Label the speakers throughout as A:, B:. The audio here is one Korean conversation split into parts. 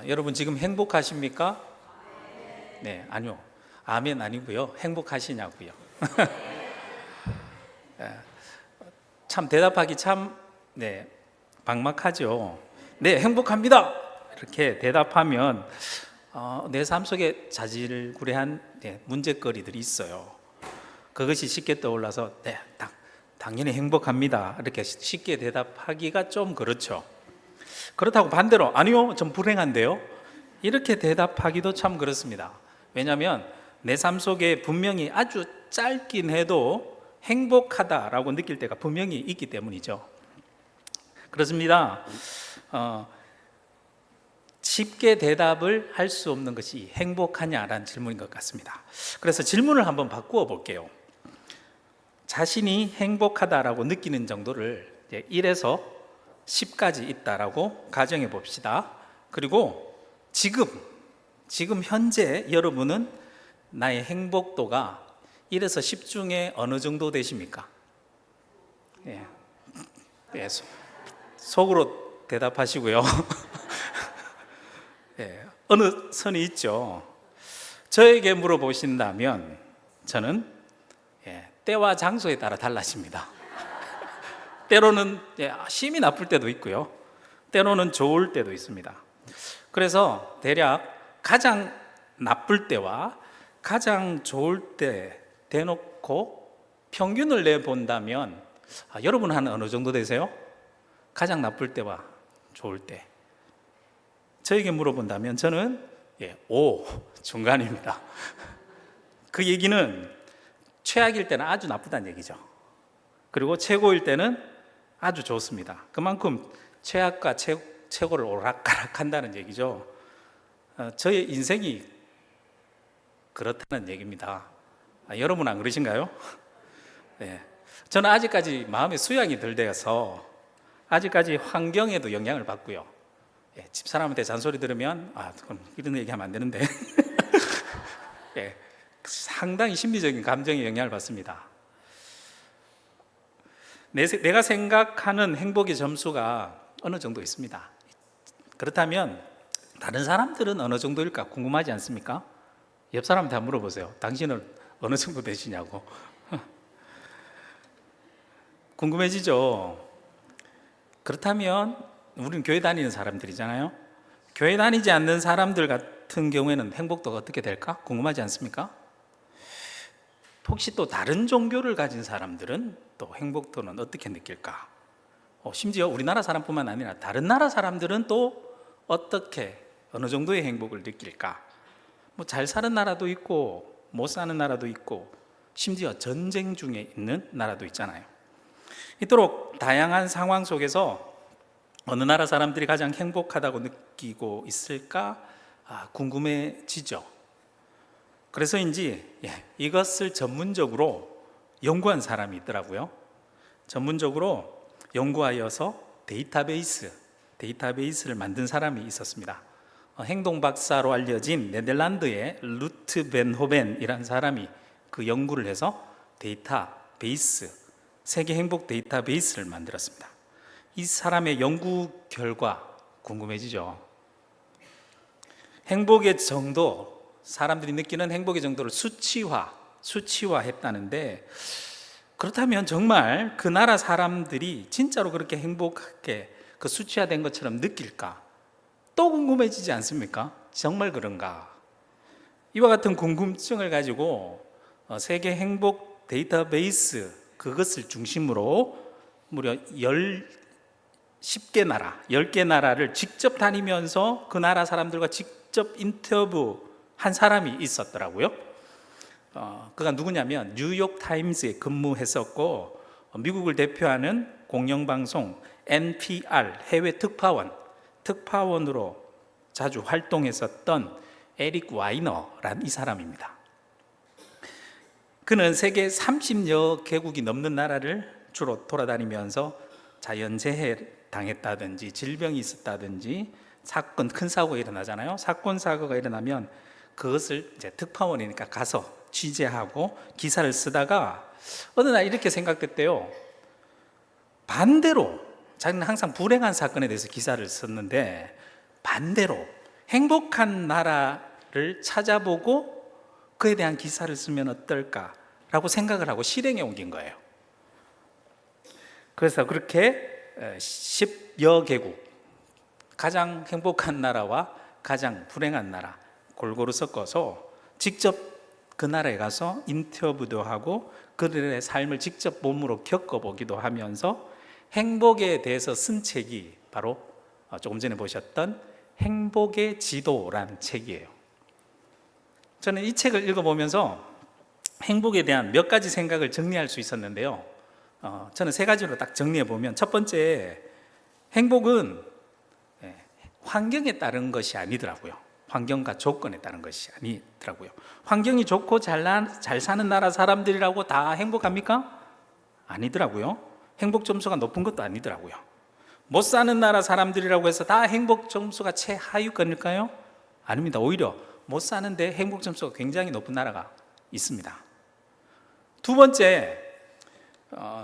A: 여러분 지금 행복하십니까? 네, 아니요. 아멘 아니고요. 행복하시냐고요. 참 대답하기 참 막막하죠. 네, 행복합니다. 이렇게 대답하면 내 삶 속에 자질구레한 문제거리들이 있어요. 그것이 쉽게 떠올라서 당연히 행복합니다. 이렇게 쉽게 대답하기가 좀 그렇죠. 그렇다고 반대로 아니요, 좀 불행한데요. 이렇게 대답하기도 참 그렇습니다. 왜냐하면 내 삶 속에 분명히 아주 짧긴 해도 행복하다라고 느낄 때가 분명히 있기 때문이죠. 그렇습니다. 쉽게 대답을 할 수 없는 것이 행복하냐라는 질문인 것 같습니다. 그래서 질문을 한번 바꾸어 볼게요. 자신이 행복하다라고 느끼는 정도를 1에서 10까지 있다라고 가정해 봅시다. 그리고 지금 현재 여러분은 나의 행복도가 1에서 10 중에 어느 정도 되십니까? 속으로 대답하시고요. 어느 선이 있죠. 저에게 물어보신다면 저는 때와 장소에 따라 달라집니다. 때로는 심히 나쁠 때도 있고요, 때로는 좋을 때도 있습니다. 그래서 대략 가장 나쁠 때와 가장 좋을 때 대놓고 평균을 내본다면 여러분 한 어느 정도 되세요? 가장 나쁠 때와 좋을 때. 저에게 물어본다면 저는 5 중간입니다. 그 얘기는 최악일 때는 아주 나쁘다는 얘기죠. 그리고 최고일 때는 아주 좋습니다. 그만큼 최악과 최고를 오락가락한다는 얘기죠. 저의 인생이 그렇다는 얘기입니다. 여러분 안 그러신가요? 저는 아직까지 마음의 수양이 덜 되어서 아직까지 환경에도 영향을 받고요. 집사람한테 잔소리 들으면 이런 얘기하면 안 되는데 상당히 심리적인 감정에 영향을 받습니다. 내가 생각하는 행복의 점수가 어느 정도 있습니다. 그렇다면 다른 사람들은 어느 정도일까 궁금하지 않습니까? 옆 사람한테 한번 물어보세요. 당신은 어느 정도 되시냐고. 궁금해지죠? 그렇다면 우리는 교회 다니는 사람들이잖아요. 교회 다니지 않는 사람들 같은 경우에는 행복도가 어떻게 될까 궁금하지 않습니까? 혹시 또 다른 종교를 가진 사람들은 또 행복도는 어떻게 느낄까? 심지어 우리나라 사람뿐만 아니라 다른 나라 사람들은 또 어떻게 어느 정도의 행복을 느낄까? 잘 사는 나라도 있고 못 사는 나라도 있고 심지어 전쟁 중에 있는 나라도 있잖아요. 이토록 다양한 상황 속에서 어느 나라 사람들이 가장 행복하다고 느끼고 있을까 궁금해지죠. 그래서인지 이것을 전문적으로 연구한 사람이 있더라고요. 전문적으로 연구하여서 데이터베이스를 만든 사람이 있었습니다. 행동박사로 알려진 네덜란드의 루트 벤 호벤이라는 사람이 그 연구를 해서 세계 행복 데이터베이스를 만들었습니다. 이 사람의 연구 결과 궁금해지죠. 행복의 정도, 사람들이 느끼는 행복의 정도를 수치화했다는데, 그렇다면 정말 그 나라 사람들이 진짜로 그렇게 행복하게 그 수치화된 것처럼 느낄까? 또 궁금해지지 않습니까? 정말 그런가? 이와 같은 궁금증을 가지고 세계 행복 데이터베이스 그것을 중심으로 무려 10개 나라를 직접 다니면서 그 나라 사람들과 직접 인터뷰한 사람이 있었더라고요. 그가 누구냐면 뉴욕 타임즈에 근무했었고 미국을 대표하는 공영방송 NPR 해외 특파원으로 자주 활동했었던 에릭 와이너라는 이 사람입니다. 그는 세계 30여 개국이 넘는 나라를 주로 돌아다니면서 자연재해 당했다든지 질병이 있었다든지 큰 사고가 일어나잖아요. 사건 사고가 일어나면 그것을 이제 특파원이니까 가서 취재하고 기사를 쓰다가 어느 날 이렇게 생각됐대요. 반대로 자기는 항상 불행한 사건에 대해서 기사를 썼는데 반대로 행복한 나라를 찾아보고 그에 대한 기사를 쓰면 어떨까라고 생각을 하고 실행에 옮긴 거예요. 그래서 그렇게 10여 개국, 가장 행복한 나라와 가장 불행한 나라 골고루 섞어서 직접 그 나라에 가서 인터뷰도 하고 그들의 삶을 직접 몸으로 겪어보기도 하면서 행복에 대해서 쓴 책이 바로 조금 전에 보셨던 행복의 지도라는 책이에요. 저는 이 책을 읽어보면서 행복에 대한 몇 가지 생각을 정리할 수 있었는데요. 저는 세 가지로 딱 정리해보면, 첫 번째, 행복은 환경에 따른 것이 아니더라고요. 환경과 조건에 따른 것이 아니더라고요. 환경이 좋고 잘 사는 나라 사람들이라고 다 행복합니까? 아니더라고요. 행복 점수가 높은 것도 아니더라고요. 못 사는 나라 사람들이라고 해서 다 행복 점수가 최하위권일까요? 아닙니다. 오히려 못 사는데 행복 점수가 굉장히 높은 나라가 있습니다. 두 번째,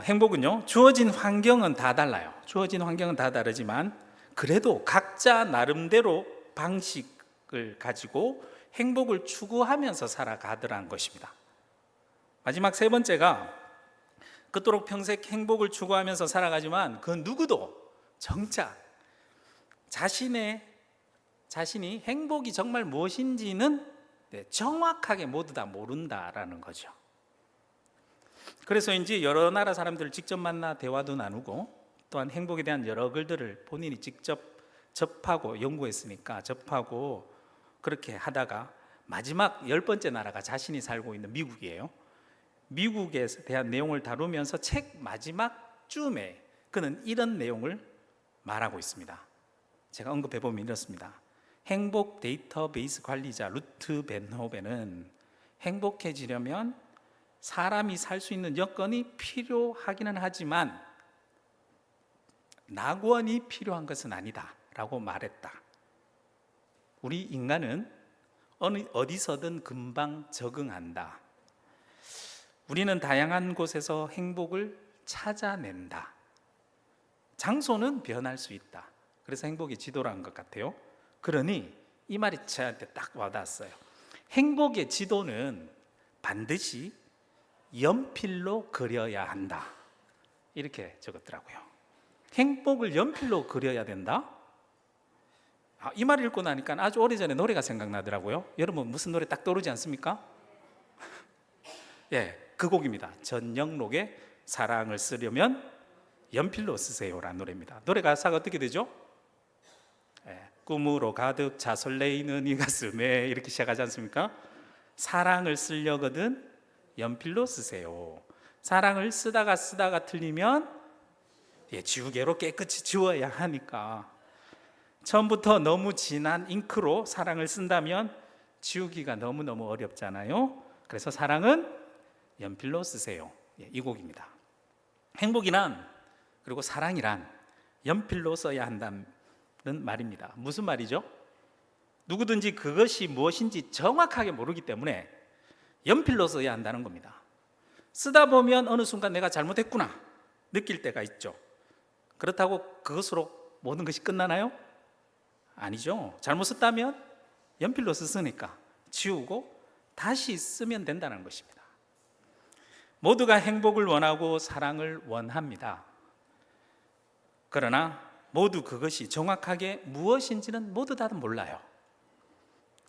A: 행복은요, 주어진 환경은 다 달라요. 주어진 환경은 다 다르지만 그래도 각자 나름대로 방식을 가지고 행복을 추구하면서 살아가더라는 것입니다. 마지막 세 번째가, 그토록 평생 행복을 추구하면서 살아가지만 그 누구도 정작 자신이 행복이 정말 무엇인지는 정확하게 모두 다 모른다라는 거죠. 그래서인지 여러 나라 사람들을 직접 만나 대화도 나누고, 또한 행복에 대한 여러 글들을 본인이 직접 접하고, 연구했으니까 접하고 그렇게 하다가 마지막 10번째 나라가 자신이 살고 있는 미국이에요. 미국에 대한 내용을 다루면서 책 마지막 쯤에 그는 이런 내용을 말하고 있습니다. 제가 언급해보면 이렇습니다. 행복 데이터베이스 관리자 루트 벤호벤은 행복해지려면 사람이 살 수 있는 여건이 필요하기는 하지만 낙원이 필요한 것은 아니다 라고 말했다. 우리 인간은 어디서든 금방 적응한다. 우리는 다양한 곳에서 행복을 찾아낸다. 장소는 변할 수 있다. 그래서 행복의 지도라는 것 같아요. 그러니 이 말이 저한테 딱 와닿았어요. 행복의 지도는 반드시 연필로 그려야 한다. 이렇게 적었더라고요. 행복을 연필로 그려야 된다? 이 말을 읽고 나니까 아주 오래전에 노래가 생각나더라고요. 여러분 무슨 노래 딱 떠오르지 않습니까? 예, 그 곡입니다. 전영록의 사랑을 쓰려면 연필로 쓰세요라는 노래입니다. 노래 가사가 어떻게 되죠? 꿈으로 가득 차 설레이는 이 가슴에, 이렇게 시작하지 않습니까? 사랑을 쓰려거든 연필로 쓰세요. 사랑을 쓰다가 틀리면 지우개로 깨끗이 지워야 하니까, 처음부터 너무 진한 잉크로 사랑을 쓴다면 지우기가 너무너무 어렵잖아요. 그래서 사랑은 연필로 쓰세요. 이 곡입니다. 행복이란, 그리고 사랑이란 연필로 써야 한다는 말입니다. 무슨 말이죠? 누구든지 그것이 무엇인지 정확하게 모르기 때문에 연필로 써야 한다는 겁니다. 쓰다 보면 어느 순간 내가 잘못했구나 느낄 때가 있죠. 그렇다고 그것으로 모든 것이 끝나나요? 아니죠. 잘못 썼다면 연필로 썼으니까 지우고 다시 쓰면 된다는 것입니다. 모두가 행복을 원하고 사랑을 원합니다. 그러나 모두 그것이 정확하게 무엇인지는 모두 다 몰라요.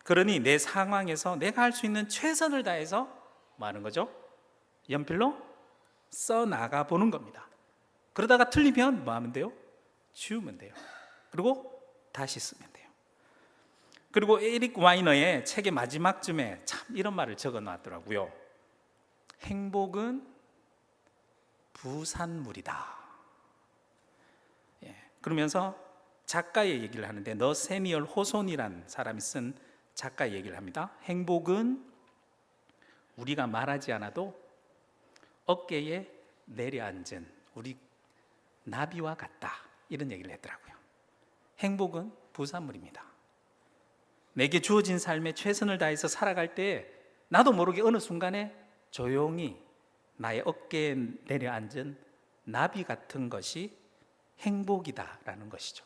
A: 그러니 내 상황에서 내가 할 수 있는 최선을 다해서 뭐 하는 거죠? 연필로 써나가 보는 겁니다. 그러다가 틀리면 뭐 하면 돼요? 지우면 돼요. 그리고 다시 쓰면 돼요. 그리고 에릭 와이너의 책의 마지막쯤에 참 이런 말을 적어 놨더라고요. 행복은 부산물이다. 그러면서 작가의 얘기를 하는데, 너세니얼 호손이란 사람이 쓴 작가의 얘기를 합니다. 행복은 우리가 말하지 않아도 어깨에 내려앉은 우리 나비와 같다, 이런 얘기를 했더라고요. 행복은 부산물입니다. 내게 주어진 삶에 최선을 다해서 살아갈 때 나도 모르게 어느 순간에 조용히 나의 어깨에 내려앉은 나비 같은 것이 행복이다라는 것이죠.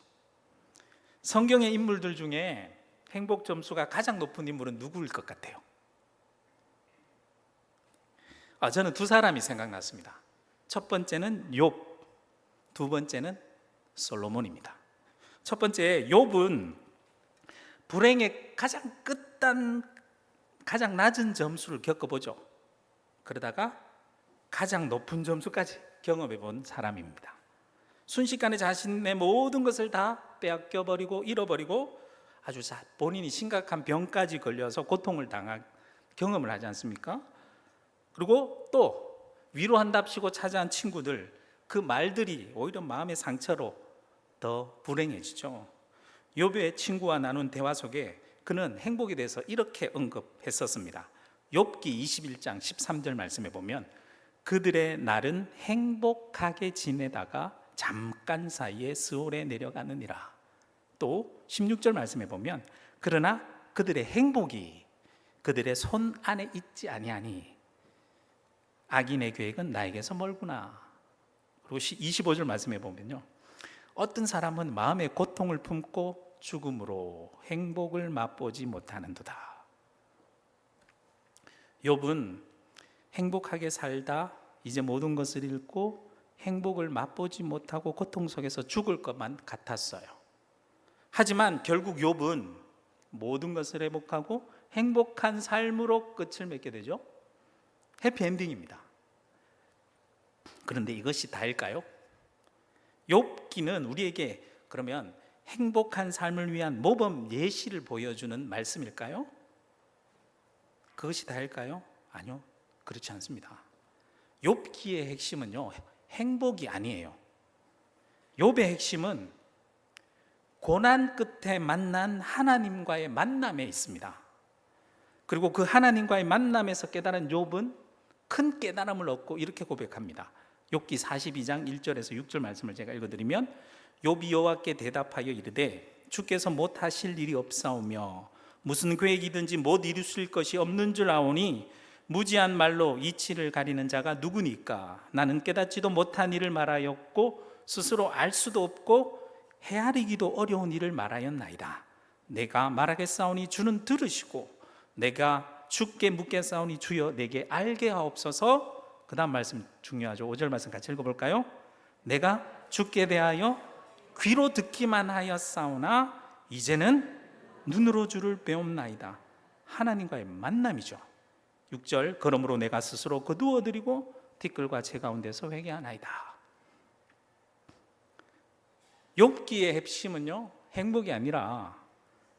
A: 성경의 인물들 중에 행복 점수가 가장 높은 인물은 누구일 것 같아요? 저는 두 사람이 생각났습니다. 첫 번째는 욥, 두 번째는 솔로몬입니다. 첫 번째 욥은 불행의 가장 끝단, 가장 낮은 점수를 겪어보죠. 그러다가 가장 높은 점수까지 경험해 본 사람입니다. 순식간에 자신의 모든 것을 다 빼앗겨버리고 잃어버리고 아주 본인이 심각한 병까지 걸려서 고통을 당한 경험을 하지 않습니까? 그리고 또 위로한답시고 찾아온 친구들, 그 말들이 오히려 마음의 상처로 더 불행해지죠. 욥의 친구와 나눈 대화 속에 그는 행복에 대해서 이렇게 언급했었습니다. 욥기 21장 13절 말씀에 보면 그들의 날은 행복하게 지내다가 잠깐 사이에 스올에 내려가느니라. 또 16절 말씀에 보면 그러나 그들의 행복이 그들의 손 안에 있지 아니하니 악인의 계획은 나에게서 멀구나. 그리고 25절 말씀에 보면요, 어떤 사람은 마음의 고통을 품고 죽음으로 행복을 맛보지 못하는도다. 욥은 행복하게 살다 이제 모든 것을 잃고 행복을 맛보지 못하고 고통 속에서 죽을 것만 같았어요. 하지만 결국 욥은 모든 것을 회복하고 행복한 삶으로 끝을 맺게 되죠. 해피엔딩입니다. 그런데 이것이 다일까요? 욥기는 우리에게 그러면 행복한 삶을 위한 모범 예시를 보여주는 말씀일까요? 그것이 다일까요? 아니요, 그렇지 않습니다. 욥기의 핵심은요, 행복이 아니에요. 욥의 핵심은 고난 끝에 만난 하나님과의 만남에 있습니다. 그리고 그 하나님과의 만남에서 깨달은 욥은 큰 깨달음을 얻고 이렇게 고백합니다. 욥기 42장 1절에서 6절 말씀을 제가 읽어드리면 욥이 여호와께 대답하여 이르되 주께서 못하실 일이 없사오며 무슨 계획이든지 못 이루실 것이 없는 줄 아오니 무지한 말로 이치를 가리는 자가 누구니까? 나는 깨닫지도 못한 일을 말하였고 스스로 알 수도 없고 헤아리기도 어려운 일을 말하였나이다. 내가 말하겠사오니 주는 들으시고 내가 주께 묻겠사오니 주여 내게 알게 하옵소서. 그 다음 말씀 중요하죠. 5절 말씀 같이 읽어볼까요? 내가 주께 대하여 귀로 듣기만 하였사오나 이제는 눈으로 주를 배움나이다. 하나님과의 만남이죠. 6절 그러므로 내가 스스로 거두어드리고 티끌과 재 가운데서 회개하나이다. 욥기의 핵심은요, 행복이 아니라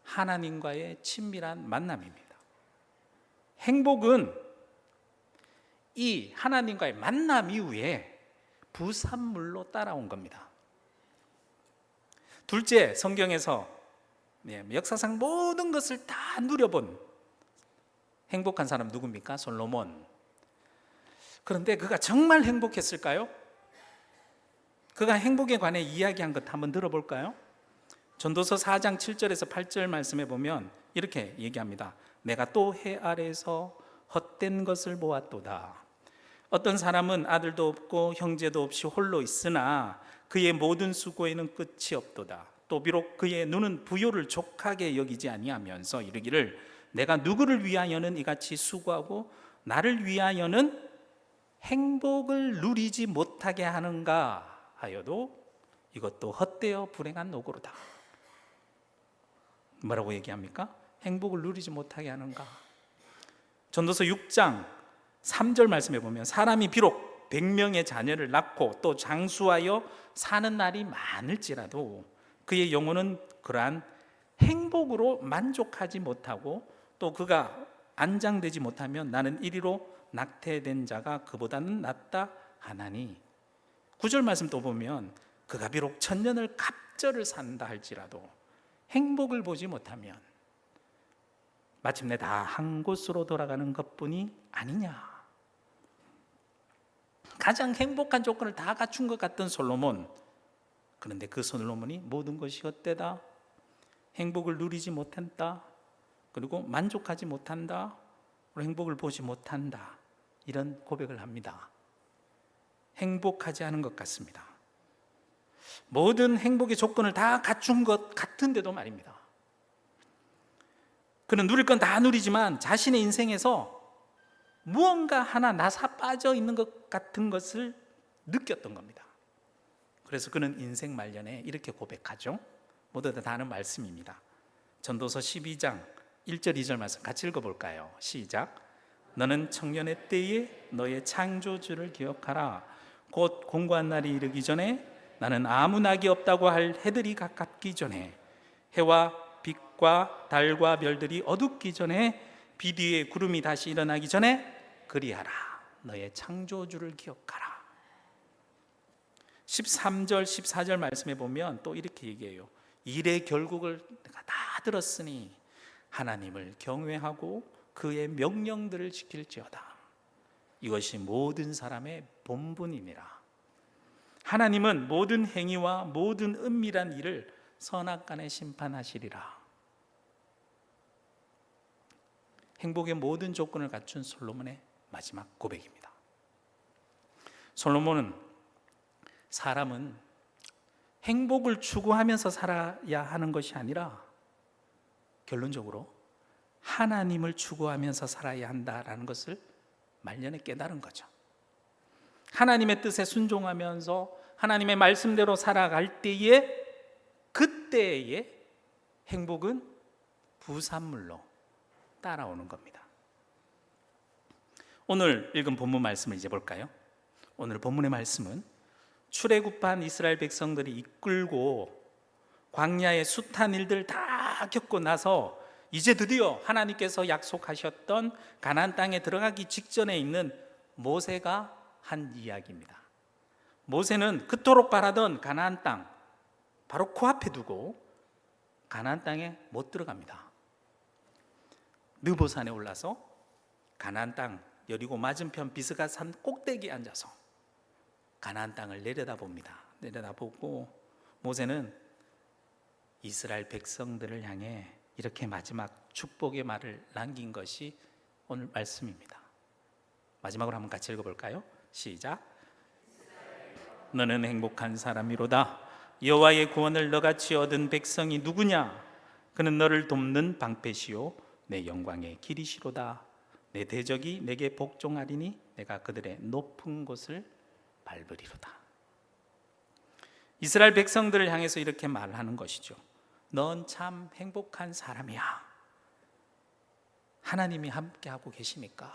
A: 하나님과의 친밀한 만남입니다. 행복은 이 하나님과의 만남 이후에 부산물로 따라온 겁니다. 둘째, 성경에서 역사상 모든 것을 다 누려본 행복한 사람 누굽니까? 솔로몬. 그런데 그가 정말 행복했을까요? 그가 행복에 관해 이야기한 것 한번 들어볼까요? 전도서 4장 7절에서 8절 말씀에 보면 이렇게 얘기합니다. 내가 또 해 아래에서 헛된 것을 보았도다. 어떤 사람은 아들도 없고 형제도 없이 홀로 있으나 그의 모든 수고에는 끝이 없도다. 또 비록 그의 눈은 부요를 족하게 여기지 아니하면서 이르기를 내가 누구를 위하여는 이같이 수고하고 나를 위하여는 행복을 누리지 못하게 하는가 하여도 이것도 헛되어 불행한 노고로다. 뭐라고 얘기합니까? 행복을 누리지 못하게 하는가. 전도서 6장 3절 말씀에 보면 사람이 비록 100명의 자녀를 낳고 또 장수하여 사는 날이 많을지라도 그의 영혼은 그러한 행복으로 만족하지 못하고 또 그가 안장되지 못하면 나는 이리로 낙태된 자가 그보다는 낫다 하나니. 9절 말씀 또 보면 그가 비록 천년을 갑절을 산다 할지라도 행복을 보지 못하면 마침내 다 한 곳으로 돌아가는 것뿐이 아니냐. 가장 행복한 조건을 다 갖춘 것 같던 솔로몬, 그런데 그 솔로몬이 모든 것이 헛되다, 행복을 누리지 못한다, 그리고 만족하지 못한다, 그리고 행복을 보지 못한다, 이런 고백을 합니다. 행복하지 않은 것 같습니다. 모든 행복의 조건을 다 갖춘 것 같은데도 말입니다. 그는 누릴 건 다 누리지만 자신의 인생에서 무언가 하나 나사 빠져 있는 것 같은 것을 느꼈던 겁니다. 그래서 그는 인생 말년에 이렇게 고백하죠. 모두 다 아는 말씀입니다. 전도서 12장 1절 2절 말씀 같이 읽어볼까요? 시작. 너는 청년의 때에 너의 창조주를 기억하라. 곧 공고한 날이 이르기 전에 나는 아무 낙이 없다고 할 해들이 가깝기 전에 해와 빛과 달과 별들이 어둡기 전에 비 뒤에 구름이 다시 일어나기 전에 그리하라. 너의 창조주를 기억하라. 13절 14절 말씀에 보면 또 이렇게 얘기해요. 일의 결국을 내가 다 들었으니 하나님을 경외하고 그의 명령들을 지킬지어다. 이것이 모든 사람의 본분이니라. 하나님은 모든 행위와 모든 은밀한 일을 선악간에 심판하시리라. 행복의 모든 조건을 갖춘 솔로몬의 마지막 고백입니다. 솔로몬은 사람은 행복을 추구하면서 살아야 하는 것이 아니라 결론적으로 하나님을 추구하면서 살아야 한다라는 것을 말년에 깨달은 거죠. 하나님의 뜻에 순종하면서 하나님의 말씀대로 살아갈 때에 그때의 행복은 부산물로 따라오는 겁니다. 오늘 읽은 본문 말씀을 이제 볼까요? 오늘 본문의 말씀은 출애굽한 이스라엘 백성들이 이끌고 광야의 숱한 일들 다 겪고 나서 이제 드디어 하나님께서 약속하셨던 가나안 땅에 들어가기 직전에 있는 모세가 한 이야기입니다. 모세는 그토록 바라던 가나안 땅 바로 코앞에 두고 가나안 땅에 못 들어갑니다. 느보산에 올라서 가나안 땅 여리고 맞은편 비스가 산 꼭대기에 앉아서 가나안 땅을 내려다봅니다. 내려다보고 모세는 이스라엘 백성들을 향해 이렇게 마지막 축복의 말을 남긴 것이 오늘 말씀입니다. 마지막으로 한번 같이 읽어볼까요? 시작. 너는 행복한 사람이로다. 여호와의 구원을 너같이 얻은 백성이 누구냐? 그는 너를 돕는 방패시요 내 영광의 길이시로다. 내 대적이 내게 복종하리니 내가 그들의 높은 곳을 밟으리로다. 이스라엘 백성들을 향해서 이렇게 말하는 것이죠. 넌 참 행복한 사람이야. 하나님이 함께하고 계시니까.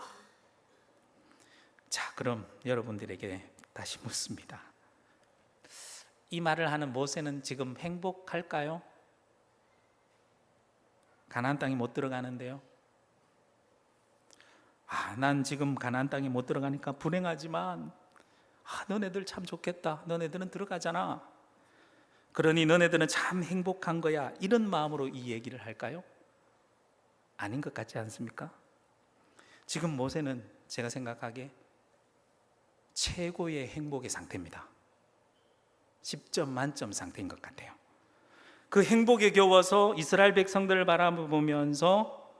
A: 자, 그럼 여러분들에게 다시 묻습니다. 이 말을 하는 모세는 지금 행복할까요? 가나안 땅에 못 들어가는데요. 난 지금 가나안 땅에 못 들어가니까 불행하지만 너네들 참 좋겠다. 너네들은 들어가잖아. 그러니 너네들은 참 행복한 거야. 이런 마음으로 이 얘기를 할까요? 아닌 것 같지 않습니까? 지금 모세는 제가 생각하기에 최고의 행복의 상태입니다. 10점 만점 상태인 것 같아요. 그 행복에 겨워서 이스라엘 백성들을 바라보면서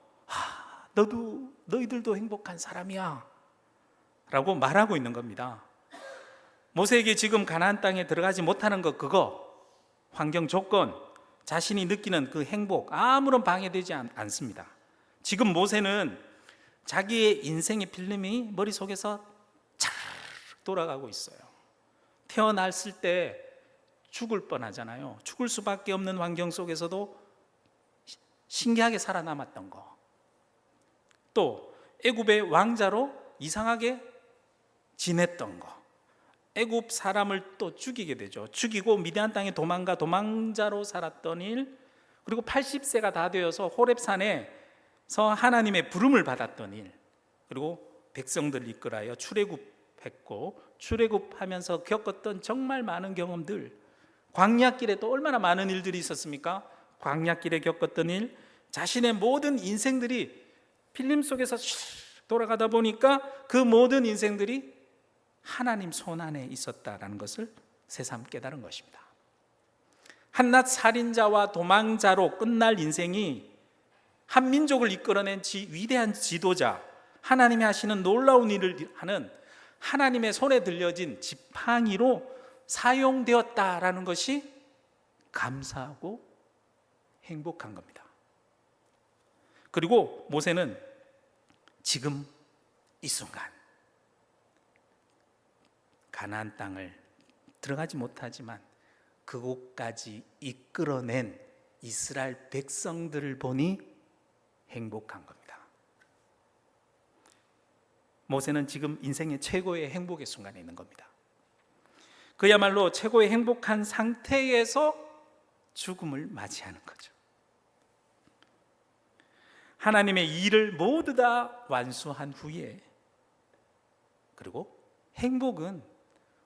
A: 너희들도 행복한 사람이야 라고 말하고 있는 겁니다. 모세에게 지금 가나안 땅에 들어가지 못하는 것, 그거 환경 조건, 자신이 느끼는 그 행복 아무런 방해되지 않습니다. 지금 모세는 자기의 인생의 필름이 머릿속에서 잘 돌아가고 있어요. 태어났을 때 죽을 뻔하잖아요. 죽을 수밖에 없는 환경 속에서도 신기하게 살아남았던 거, 또 애굽의 왕자로 이상하게 지냈던 거, 애굽 사람을 또 죽이게 되죠. 죽이고 미디안 땅에 도망자로 살았던 일, 그리고 80세가 다 되어서 호렙산에서 하나님의 부름을 받았던 일, 그리고 백성들 이끌어요 출애굽했고 출애굽하면서 겪었던 정말 많은 경험들, 광야길에 또 얼마나 많은 일들이 있었습니까? 광야길에 겪었던 일, 자신의 모든 인생들이 필름 속에서 돌아가다 보니까 그 모든 인생들이 하나님 손 안에 있었다라는 것을 새삼 깨달은 것입니다. 한낱 살인자와 도망자로 끝날 인생이 한 민족을 이끌어낸 위대한 지도자, 하나님이 하시는 놀라운 일을 하는 하나님의 손에 들려진 지팡이로 사용되었다라는 것이 감사하고 행복한 겁니다. 그리고 모세는 지금 이 순간 가나안 땅을 들어가지 못하지만 그곳까지 이끌어낸 이스라엘 백성들을 보니 행복한 겁니다. 모세는 지금 인생의 최고의 행복의 순간에 있는 겁니다. 그야말로 최고의 행복한 상태에서 죽음을 맞이하는 거죠. 하나님의 일을 모두 다 완수한 후에, 그리고 행복은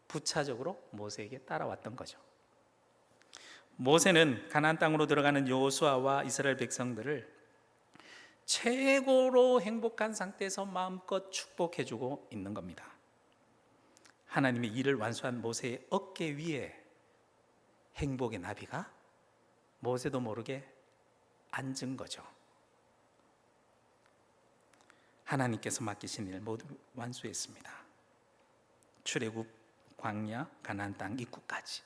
A: 부차적으로 모세에게 따라왔던 거죠. 모세는 가나안 땅으로 들어가는 여호수아와 이스라엘 백성들을 최고로 행복한 상태에서 마음껏 축복해주고 있는 겁니다. 하나님의 일을 완수한 모세의 어깨 위에 행복의 나비가 모세도 모르게 앉은 거죠. 하나님께서 맡기신 일 모두 완수했습니다. 출애굽, 광야, 가나안 땅 입구까지.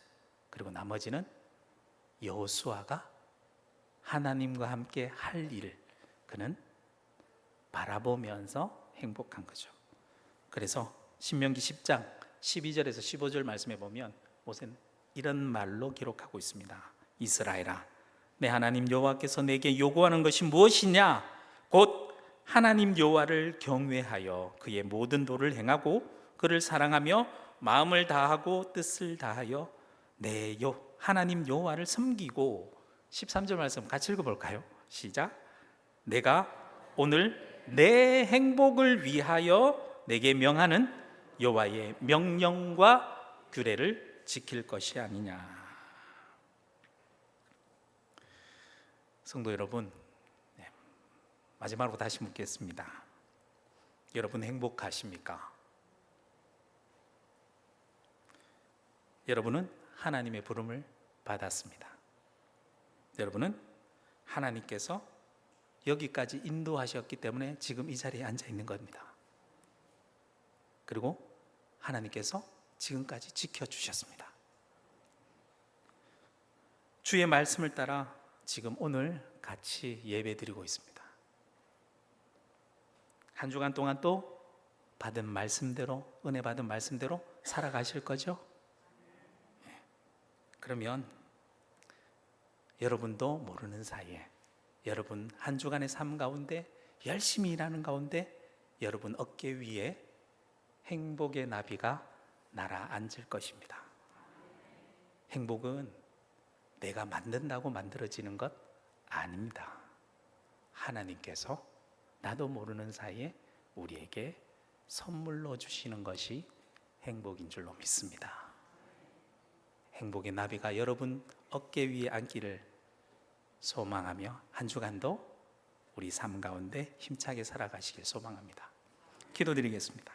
A: 그리고 나머지는 여호수아가 하나님과 함께 할 일을 그는 바라보면서 행복한 거죠. 그래서 신명기 10장 12절에서 15절 말씀에 보면 모세는 이런 말로 기록하고 있습니다. 이스라엘아, 내 하나님 여호와께서 내게 요구하는 것이 무엇이냐? 곧 하나님 여호와를 경외하여 그의 모든 도를 행하고 그를 사랑하며 마음을 다하고 뜻을 다하여 내 하나님 여호와를 섬기고. 13절 말씀 같이 읽어볼까요? 시작. 내가 오늘 내 행복을 위하여 내게 명하는 여호와의 명령과 규례를 지킬 것이 아니냐. 성도 여러분, 마지막으로 다시 묻겠습니다. 여러분 행복하십니까? 여러분은 하나님의 부름을 받았습니다. 여러분은 하나님께서 여기까지 인도하셨기 때문에 지금 이 자리에 앉아 있는 겁니다. 그리고 하나님께서 지금까지 지켜주셨습니다. 주의 말씀을 따라 지금 오늘 같이 예배드리고 있습니다. 한 주간 동안 또 받은 말씀대로, 은혜 받은 말씀대로 살아가실 거죠? 그러면 여러분도 모르는 사이에 여러분 한 주간의 삶 가운데 열심히 일하는 가운데 여러분 어깨 위에 행복의 나비가 날아 앉을 것입니다. 행복은 내가 만든다고 만들어지는 것 아닙니다. 하나님께서 나도 모르는 사이에 우리에게 선물로 주시는 것이 행복인 줄로 믿습니다. 행복의 나비가 여러분 어깨 위에 앉기를 소망하며 한 주간도 우리 삶 가운데 힘차게 살아가시길 소망합니다. 기도드리겠습니다.